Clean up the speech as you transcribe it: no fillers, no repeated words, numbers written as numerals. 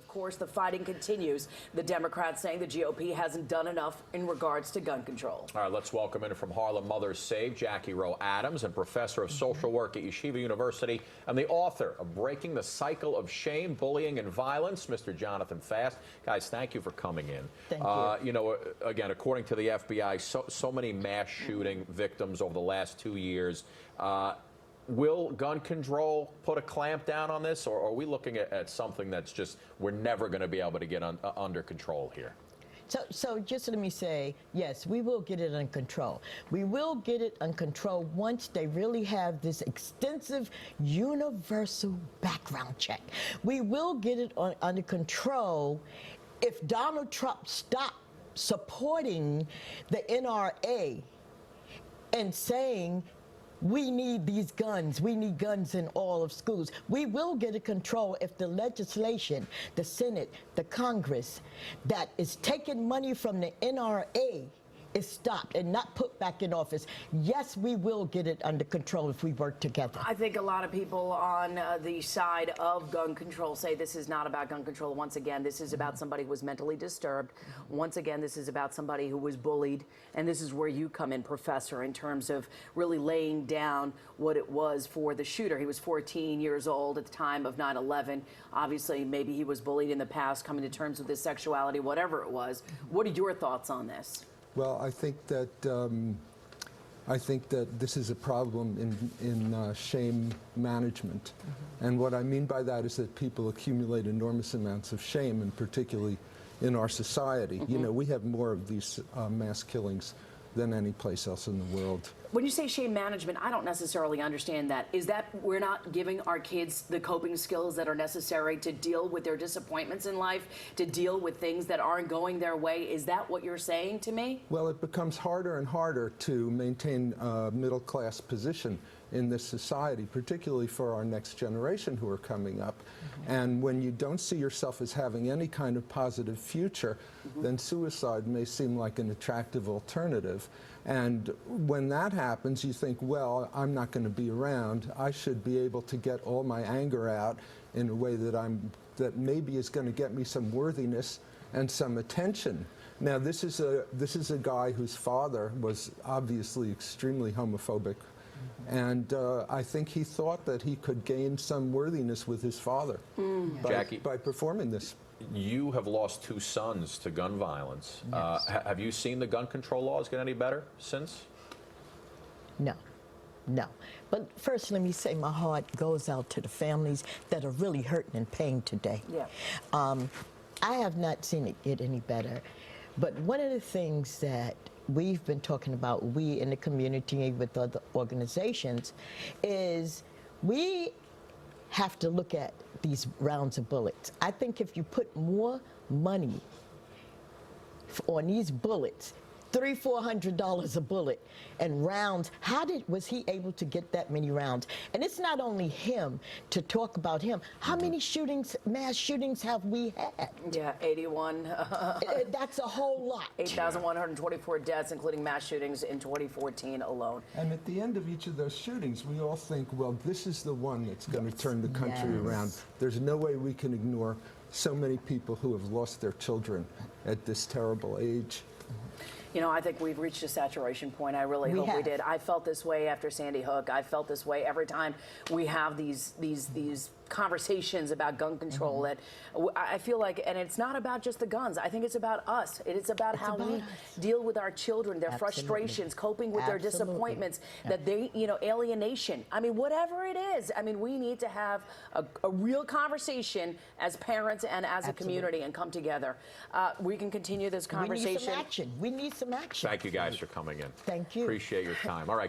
course, the fighting continues. The Democrats saying the GOP hasn't done enough in regards to gun control. All right, let's welcome in from Harlem Mothers Save, Jackie Rowe-Adams, and professor of social work at Yeshiva University and the author of Breaking the Cycle of Shame, Bullying, and Violence, Mr. Jonathan Fast. Guys, thank you for coming in. Thank you. You know, again, according to the FBI, so many mass shooting victims over the last 2 years. Will gun control put a clamp down on this, or are we looking at something that's just, we're never going to be able to get under control here? So just let me say, yes, we will get it under control. We will get it under control once they really have this extensive universal background check. We will get it under control if Donald Trump stopped supporting the NRA and saying, we need these guns. We need guns in all of schools. We will get a control if the legislation, the Senate, the Congress that is taking money from the NRA is stopped and not put back in office. Yes, we will get it under control if we work together. I think a lot of people on the side of gun control say this is not about gun control. Once again, this is about somebody who was mentally disturbed. Once again, this is about somebody who was bullied. And this is where you come in, Professor, in terms of really laying down what it was for the shooter. He was 14 years old at the time of 9/11. Obviously, maybe he was bullied in the past, coming to terms with his sexuality, whatever it was. What are your thoughts on this? Well, I think that this is a problem in shame management, and what I mean by that is that people accumulate enormous amounts of shame, and particularly in our society. You know, we have more of these mass killings than any place else in the world. When you say shame management, I don't necessarily understand that. Is that we're not giving our kids the coping skills that are necessary to deal with their disappointments in life, to deal with things that aren't going their way? Is that what you're saying to me? Well, it becomes harder and harder to maintain a middle-class position in this society, particularly for our next generation who are coming up. And when you don't see yourself as having any kind of positive future, then suicide may seem like an attractive alternative. And when that happens, you think, well, I'm not going to be around. I should be able to get all my anger out in a way that maybe is going to get me some worthiness and some attention. Now, this is a guy whose father was obviously extremely homophobic. And I think he thought that he could gain some worthiness with his father by performing this. You have lost 2 sons to gun violence. Yes. Have you seen the gun control laws get any better since? No. But first, let me say my heart goes out to the families that are really hurting and pain today. Yeah. I have not seen it get any better. But one of the things that we've been talking about, we in the community with other organizations, is we have to look at these rounds of bullets. I think if you put more money on these bullets, $300–400 a bullet, and rounds, was he able to get that many rounds? And it's not only him, to talk about him. How many shootings, mass shootings have we had? Yeah, 81. That's a whole lot. 8,124 deaths, including mass shootings in 2014 alone. And at the end of each of those shootings, we all think, well, this is the one that's going to turn the country around. There's no way we can ignore so many people who have lost their children at this terrible age. You know, I think we've reached a saturation point. I really hope we did. I felt this way after Sandy Hook. I felt this way every time we have these conversations about gun control. That I feel like, and it's not about just the guns. I think it's about us. It's about how we deal with our children, their frustrations, coping with their disappointments, that they, you know, alienation. I mean, whatever it is. I mean, we need to have a real conversation as parents and as a community and come together. We can continue this conversation. We need some action. We need some action. Thank you guys for coming in. Thank you. Appreciate your time. All right.